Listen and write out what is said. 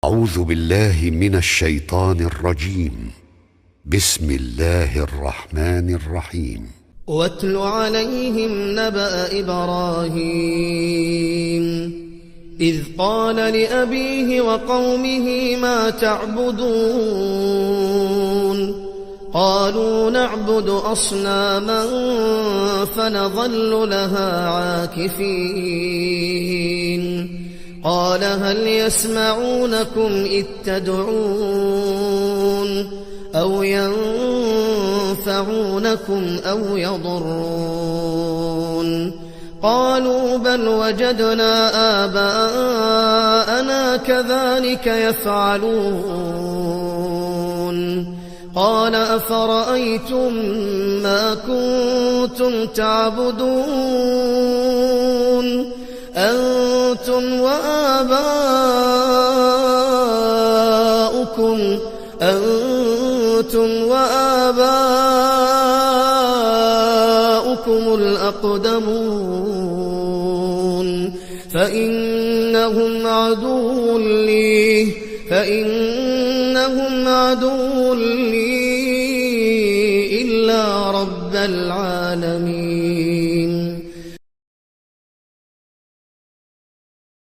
أعوذ بالله من الشيطان الرجيم. بسم الله الرحمن الرحيم. واتل عليهم نبأ إبراهيم إذ قال لأبيه وقومه ما تعبدون قالوا نعبد أصناما فنظل لها عاكفين قال هل يسمعونكم إذ تدعون أو ينفعونكم أو يضرون قالوا بل وجدنا آباءنا كذلك يفعلون قال أفرأيتم ما كنتم تعبدون أنتم وآباؤكم الأقدمون فإنهم عدو لي إلا رب العالمين.